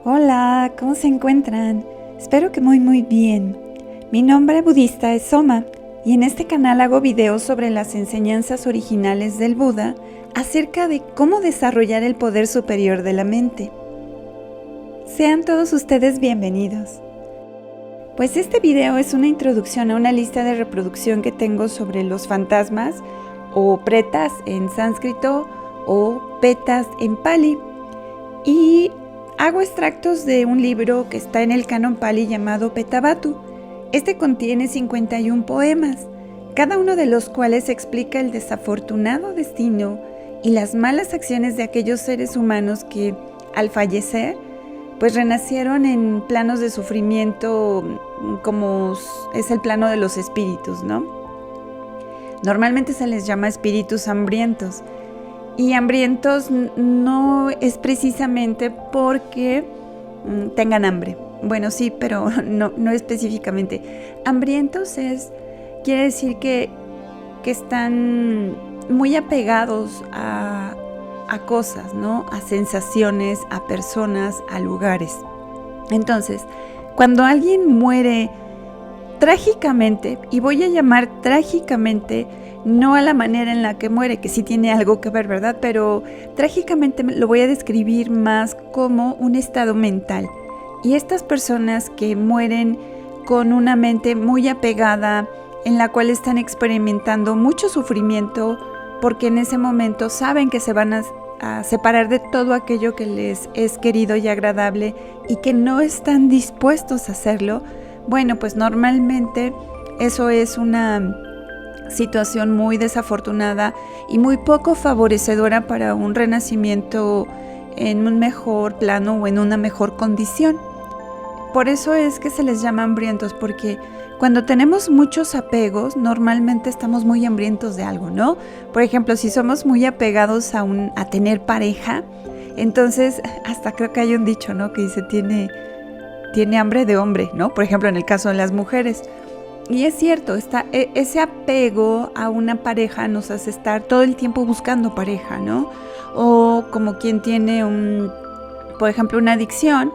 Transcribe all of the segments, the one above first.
Hola, ¿cómo se encuentran? Espero que muy bien. Mi nombre budista es Soma y en este canal hago videos sobre las enseñanzas originales del Buda acerca de cómo desarrollar el poder superior de la mente. Sean todos ustedes bienvenidos. Pues este video es una introducción a una lista de reproducción que tengo sobre los fantasmas o pretas en sánscrito o petas en pali. Y hago extractos de un libro que está en el canon pali llamado Petabatu. Este contiene 51 poemas, cada uno de los cuales explica el desafortunado destino y las malas acciones de aquellos seres humanos que, al fallecer, pues renacieron en planos de sufrimiento como es el plano de los espíritus, ¿no? Normalmente se les llama espíritus hambrientos. Y hambrientos no es precisamente porque tengan hambre. Bueno, sí, pero no específicamente. Hambrientos quiere decir que están muy apegados a cosas, ¿no? A sensaciones, a personas, a lugares. Entonces, cuando alguien muere trágicamente, y voy a llamar trágicamente, no a la manera en la que muere, que sí tiene algo que ver, ¿verdad? Pero trágicamente lo voy a describir más como un estado mental. Y estas personas que mueren con una mente muy apegada, en la cual están experimentando mucho sufrimiento, porque en ese momento saben que se van a separar de todo aquello que les es querido y agradable y que no están dispuestos a hacerlo, bueno, pues normalmente eso es una situación muy desafortunada y muy poco favorecedora para un renacimiento en un mejor plano o en una mejor condición. Por eso es que se les llama hambrientos, porque cuando tenemos muchos apegos, normalmente estamos muy hambrientos de algo, ¿no? Por ejemplo, si somos muy apegados a tener pareja, entonces hasta creo que hay un dicho, ¿no? Que dice tiene hambre de hombre, ¿no? Por ejemplo, en el caso de las mujeres. Y es cierto, ese apego a una pareja nos hace estar todo el tiempo buscando pareja, ¿no? O como quien tiene por ejemplo, una adicción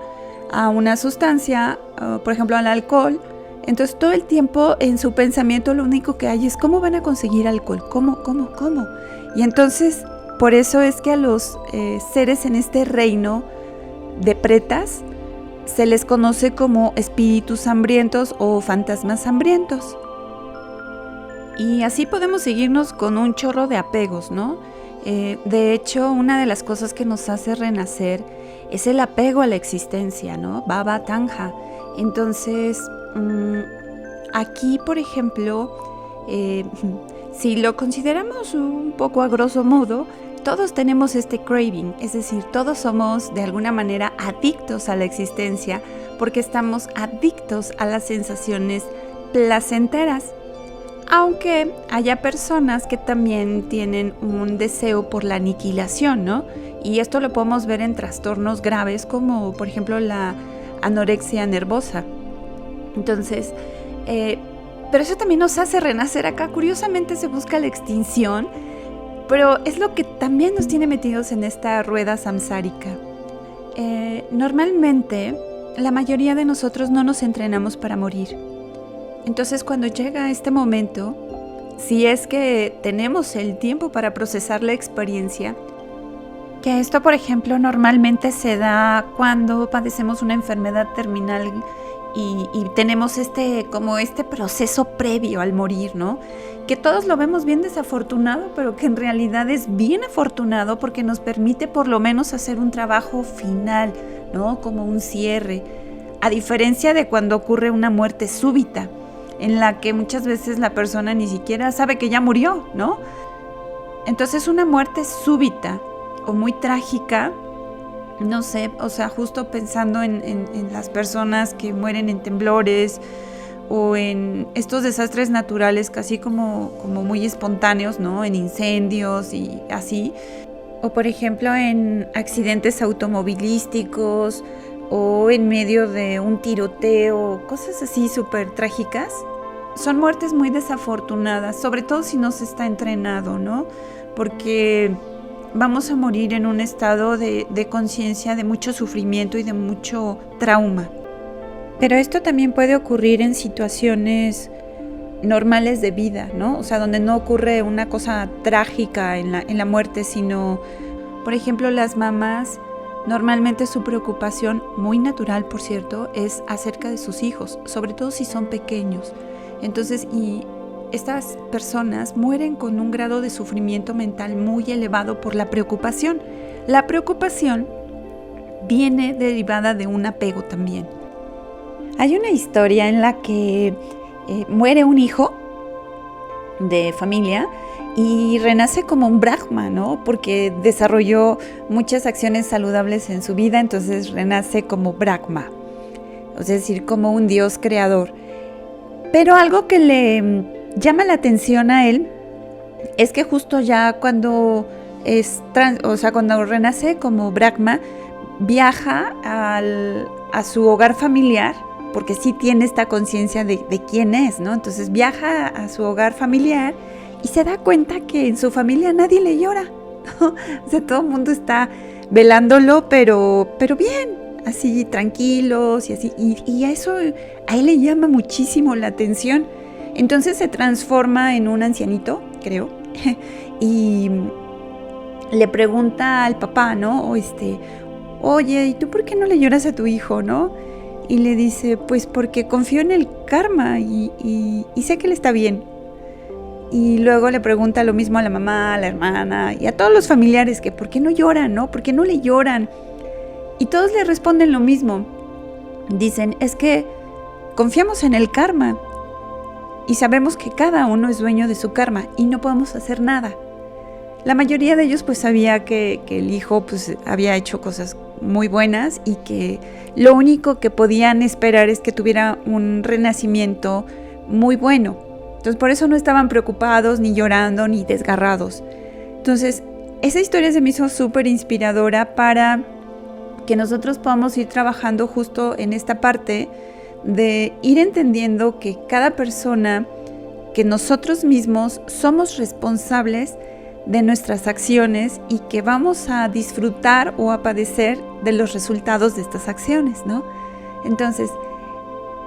a una sustancia, por ejemplo, al alcohol. Entonces todo el tiempo en su pensamiento lo único que hay es cómo van a conseguir alcohol, cómo. Y entonces por eso es que a los seres en este reino de pretas se les conoce como espíritus hambrientos o fantasmas hambrientos. Y así podemos seguirnos con un chorro de apegos, ¿no? De hecho, una de las cosas que nos hace renacer es el apego a la existencia, ¿no? Baba Tanja. Entonces, aquí, por ejemplo, si lo consideramos un poco a grosso modo, todos tenemos este craving, es decir, todos somos de alguna manera adictos a la existencia porque estamos adictos a las sensaciones placenteras. Aunque haya personas que también tienen un deseo por la aniquilación, ¿no? Y esto lo podemos ver en trastornos graves como, por ejemplo, la anorexia nervosa. Entonces, pero eso también nos hace renacer acá. Curiosamente se busca la extinción, pero es lo que también nos tiene metidos en esta rueda samsárica. Normalmente, la mayoría de nosotros no nos entrenamos para morir. Entonces, cuando llega este momento, si es que tenemos el tiempo para procesar la experiencia, que esto, por ejemplo, normalmente se da cuando padecemos una enfermedad terminal y tenemos este proceso previo al morir, ¿no? Que todos lo vemos bien desafortunado, pero que en realidad es bien afortunado porque nos permite por lo menos hacer un trabajo final, ¿no? Como un cierre, a diferencia de cuando ocurre una muerte súbita, en la que muchas veces la persona ni siquiera sabe que ya murió, ¿no? Entonces una muerte súbita o muy trágica, no sé, o sea, justo pensando en las personas que mueren en temblores o en estos desastres naturales casi como muy espontáneos, ¿no? En incendios y así. O por ejemplo en accidentes automovilísticos o en medio de un tiroteo, cosas así súper trágicas. Son muertes muy desafortunadas, sobre todo si no se está entrenado, ¿no? Porque vamos a morir en un estado de conciencia de mucho sufrimiento y de mucho trauma. Pero esto también puede ocurrir en situaciones normales de vida, ¿no? O sea, donde no ocurre una cosa trágica en la muerte, sino, por ejemplo, las mamás, normalmente su preocupación, muy natural por cierto, es acerca de sus hijos, sobre todo si son pequeños. Entonces, y estas personas mueren con un grado de sufrimiento mental muy elevado por la preocupación. La preocupación viene derivada de un apego también. Hay una historia en la que muere un hijo de familia y renace como un Brahma, ¿no? Porque desarrolló muchas acciones saludables en su vida, entonces renace como Brahma, es decir, como un dios creador. Pero algo que le llama la atención a él es que justo ya cuando cuando renace como Brahma, viaja a su hogar familiar, porque sí tiene esta conciencia de quién es, ¿no? Entonces viaja a su hogar familiar y se da cuenta que en su familia nadie le llora, ¿no? O sea, todo el mundo está velándolo, pero bien, así tranquilos y así. Y a eso a él le llama muchísimo la atención. Entonces se transforma en un ancianito, creo, y le pregunta al papá, ¿no? Oye, ¿y tú por qué no le lloras a tu hijo, no? Y le dice, pues porque confío en el karma y sé que él está bien. Y luego le pregunta lo mismo a la mamá, a la hermana y a todos los familiares, que por qué no lloran, ¿no? ¿Por qué no le lloran? Y todos le responden lo mismo. Dicen, es que confiamos en el karma y sabemos que cada uno es dueño de su karma y no podemos hacer nada. La mayoría de ellos pues sabía que el hijo pues había hecho cosas muy buenas y que lo único que podían esperar es que tuviera un renacimiento muy bueno. Entonces por eso no estaban preocupados, ni llorando, ni desgarrados. Entonces esa historia se me hizo súper inspiradora para que nosotros podamos ir trabajando justo en esta parte de ir entendiendo que cada persona, que nosotros mismos somos responsables de nuestras acciones y que vamos a disfrutar o a padecer de los resultados de estas acciones, ¿no? Entonces,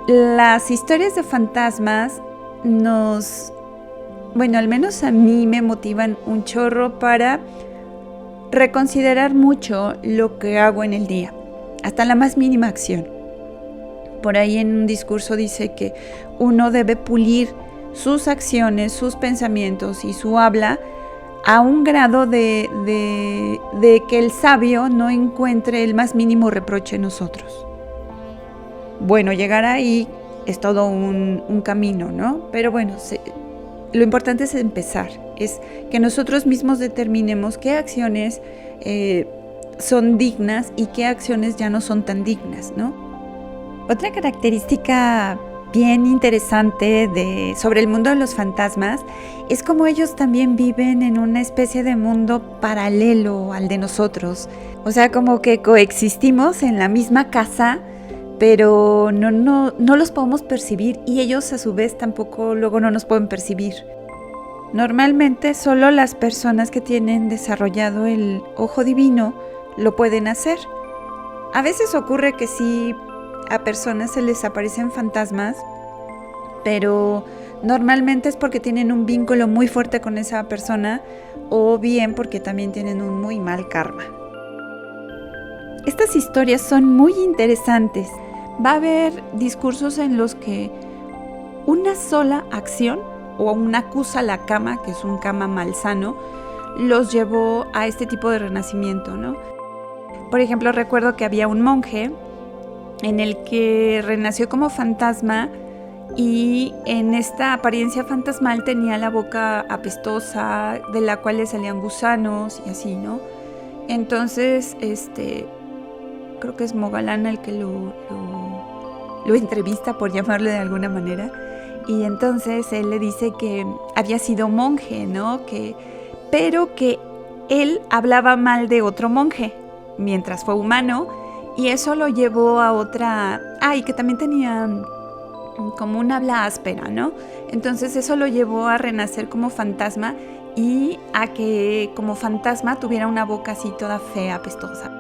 las historias de fantasmas al menos a mí me motivan un chorro para reconsiderar mucho lo que hago en el día, hasta la más mínima acción. Por ahí en un discurso dice que uno debe pulir sus acciones, sus pensamientos y su habla a un grado de que el sabio no encuentre el más mínimo reproche en nosotros. Bueno, llegar ahí es todo un camino, ¿no? Pero bueno, lo importante es empezar, es que nosotros mismos determinemos qué acciones son dignas y qué acciones ya no son tan dignas, ¿no? Otra característica bien interesante sobre el mundo de los fantasmas es como ellos también viven en una especie de mundo paralelo al de nosotros. O sea, como que coexistimos en la misma casa, pero no los podemos percibir y ellos a su vez tampoco luego no nos pueden percibir. Normalmente solo las personas que tienen desarrollado el ojo divino lo pueden hacer. A veces ocurre que sí, a personas se les aparecen fantasmas, pero normalmente es porque tienen un vínculo muy fuerte con esa persona o bien porque también tienen un muy mal karma. Estas historias son muy interesantes. Va a haber discursos en los que una sola acción o una kusala kama, que es un kama malsano, los llevó a este tipo de renacimiento, ¿no? Por ejemplo, recuerdo que había un monje en el que renació como fantasma y en esta apariencia fantasmal tenía la boca apestosa, de la cual le salían gusanos y así, ¿no? Entonces, creo que es Mogalana el que lo entrevista, por llamarlo de alguna manera, y entonces él le dice que había sido monje, ¿no? Pero que él hablaba mal de otro monje mientras fue humano, y eso lo llevó a otra... y que también tenía como un habla áspera, ¿no? Entonces eso lo llevó a renacer como fantasma y a que como fantasma tuviera una boca así toda fea, apestosa.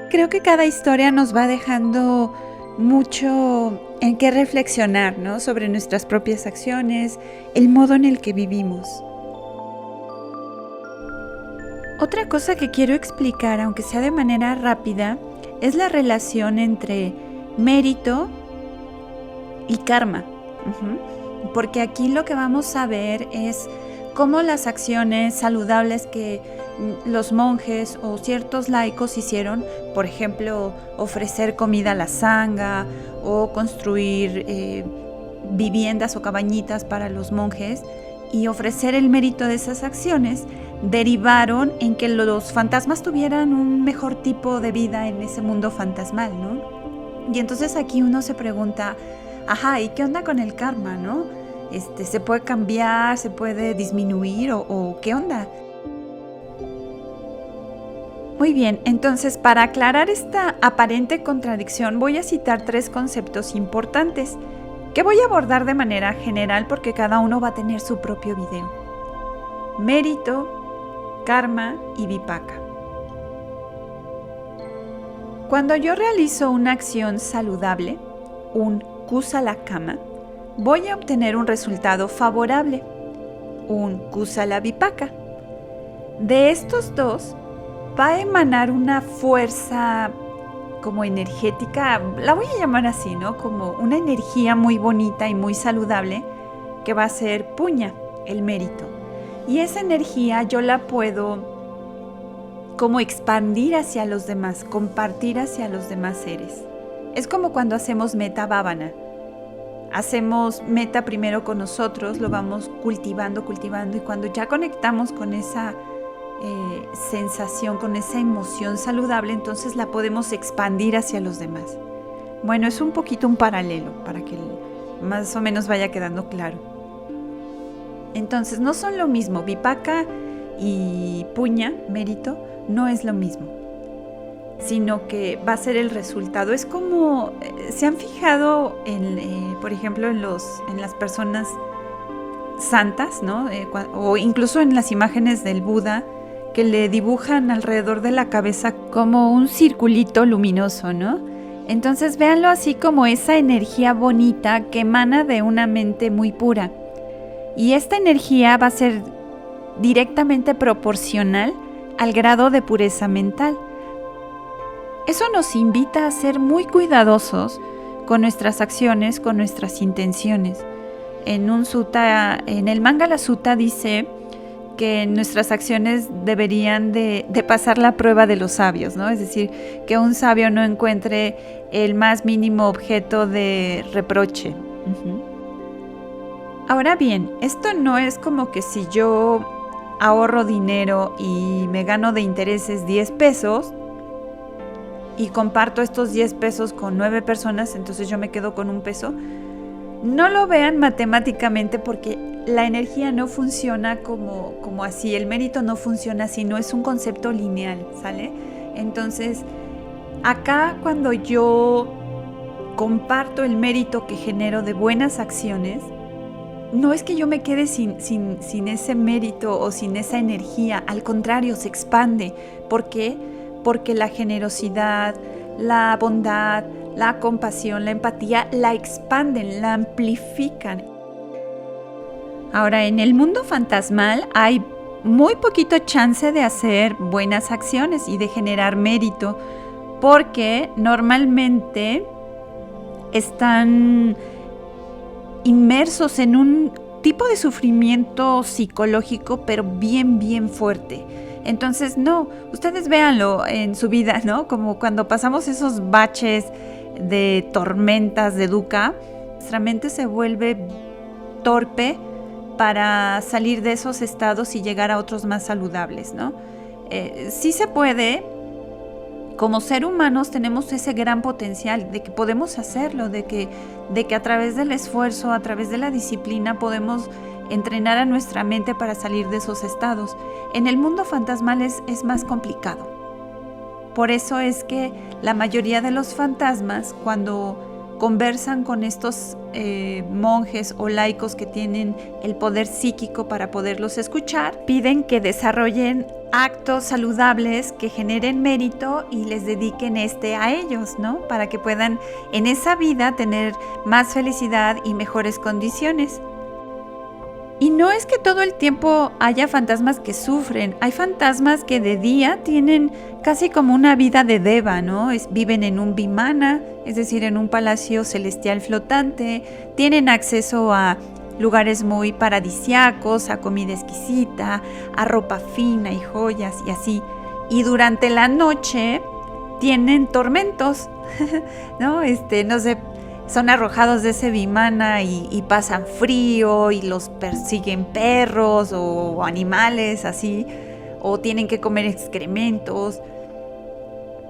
Creo que cada historia nos va dejando mucho en qué reflexionar, ¿no? Sobre nuestras propias acciones, el modo en el que vivimos. Otra cosa que quiero explicar, aunque sea de manera rápida, es la relación entre mérito y karma. Porque aquí lo que vamos a ver es cómo las acciones saludables que los monjes o ciertos laicos hicieron, por ejemplo, ofrecer comida a la sangha o construir viviendas o cabañitas para los monjes y ofrecer el mérito de esas acciones, derivaron en que los fantasmas tuvieran un mejor tipo de vida en ese mundo fantasmal, ¿no? Y entonces aquí uno se pregunta, ¿y qué onda con el karma, no? ¿Se puede cambiar, se puede disminuir o qué onda? Muy bien, entonces para aclarar esta aparente contradicción voy a citar 3 conceptos importantes que voy a abordar de manera general porque cada uno va a tener su propio video. Mérito, karma y vipaka. Cuando yo realizo una acción saludable, un kusala kama, voy a obtener un resultado favorable, un kusala vipaka. De estos dos va a emanar una fuerza como energética, la voy a llamar así, ¿no? Como una energía muy bonita y muy saludable que va a ser puña, el mérito. Y esa energía yo la puedo como expandir hacia los demás, compartir hacia los demás seres. Es como cuando hacemos metta bhavana. Hacemos meta primero con nosotros, lo vamos cultivando y cuando ya conectamos con esa sensación, con esa emoción saludable, entonces la podemos expandir hacia los demás. Bueno, es un poquito un paralelo para que más o menos vaya quedando claro. Entonces no son lo mismo, vipaka y puña, mérito, no es lo mismo, sino que va a ser el resultado. Es como, ¿se han fijado por ejemplo, en las personas santas, ¿no? O incluso en las imágenes del Buda, que le dibujan alrededor de la cabeza como un circulito luminoso, ¿no? Entonces véanlo así como esa energía bonita que emana de una mente muy pura. Y esta energía va a ser directamente proporcional al grado de pureza mental. Eso nos invita a ser muy cuidadosos con nuestras acciones, con nuestras intenciones. En un sutta, en el Mangala Sutta dice que nuestras acciones deberían de pasar la prueba de los sabios, ¿no? Es decir, que un sabio no encuentre el más mínimo objeto de reproche. Ahora bien, esto no es como que si yo ahorro dinero y me gano de intereses 10 pesos y comparto estos 10 pesos con 9 personas, entonces yo me quedo con 1 peso. No lo vean matemáticamente porque la energía no funciona como así, el mérito no funciona así, no es un concepto lineal, ¿sale? Entonces, acá cuando yo comparto el mérito que genero de buenas acciones, no es que yo me quede sin ese mérito o sin esa energía, al contrario, se expande. ¿Por qué? Porque la generosidad, la bondad, la compasión, la empatía, la expanden, la amplifican. Ahora, en el mundo fantasmal hay muy poquito chance de hacer buenas acciones y de generar mérito, porque normalmente están inmersos en un tipo de sufrimiento psicológico, pero bien fuerte. Entonces, no, ustedes véanlo en su vida, ¿no? Como cuando pasamos esos baches de tormentas de dukkha, nuestra mente se vuelve torpe para salir de esos estados y llegar a otros más saludables, ¿no? Sí se puede. Como ser humanos tenemos ese gran potencial de que podemos hacerlo, de que a través del esfuerzo, a través de la disciplina podemos entrenar a nuestra mente para salir de esos estados. En el mundo fantasmal es más complicado. Por eso es que la mayoría de los fantasmas, cuando conversan con estos monjes o laicos que tienen el poder psíquico para poderlos escuchar, piden que desarrollen actos saludables que generen mérito y les dediquen a ellos, ¿no? Para que puedan en esa vida tener más felicidad y mejores condiciones. Y no es que todo el tiempo haya fantasmas que sufren, hay fantasmas que de día tienen casi como una vida de deva, ¿no? Viven en un vimana, es decir, en un palacio celestial flotante, tienen acceso a lugares muy paradisíacos, a comida exquisita, a ropa fina y joyas y así. Y durante la noche tienen tormentos, ¿no? No sé, son arrojados de ese vimana y pasan frío y los persiguen perros o animales así, o tienen que comer excrementos.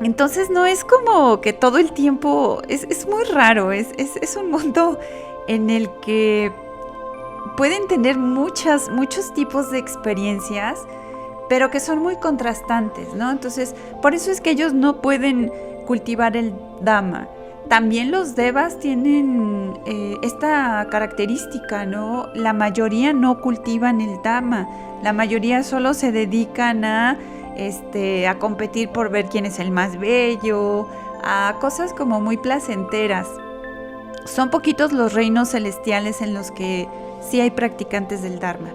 Entonces no es como que todo el tiempo, es muy raro, es un mundo en el que pueden tener muchos tipos de experiencias, pero que son muy contrastantes, ¿no? Entonces, por eso es que ellos no pueden cultivar el Dhamma. También los devas tienen esta característica, ¿no? La mayoría no cultivan el Dhamma, la mayoría solo se dedican a competir por ver quién es el más bello, a cosas como muy placenteras. Son poquitos los reinos celestiales en los que sí hay practicantes del Dharma.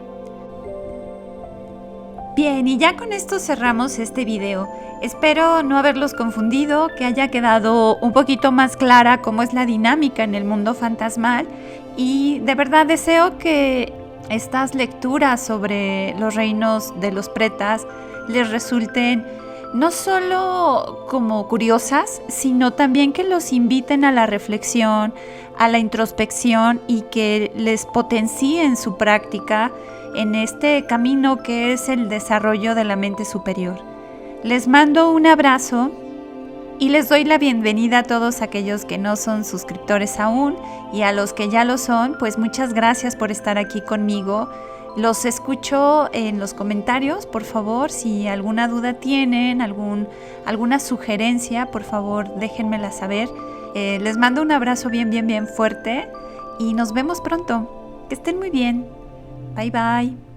Bien, y ya con esto cerramos este video. Espero no haberlos confundido, que haya quedado un poquito más clara cómo es la dinámica en el mundo fantasmal, y de verdad deseo que estas lecturas sobre los reinos de los pretas les resulten no solo como curiosas, sino también que los inviten a la reflexión, a la introspección y que les potencien su práctica en este camino que es el desarrollo de la mente superior. Les mando un abrazo y les doy la bienvenida a todos aquellos que no son suscriptores aún, y a los que ya lo son, pues muchas gracias por estar aquí conmigo. Los escucho en los comentarios, por favor, si alguna duda tienen, alguna sugerencia, por favor déjenmela saber. Les mando un abrazo bien fuerte y nos vemos pronto. Que estén muy bien. Bye bye.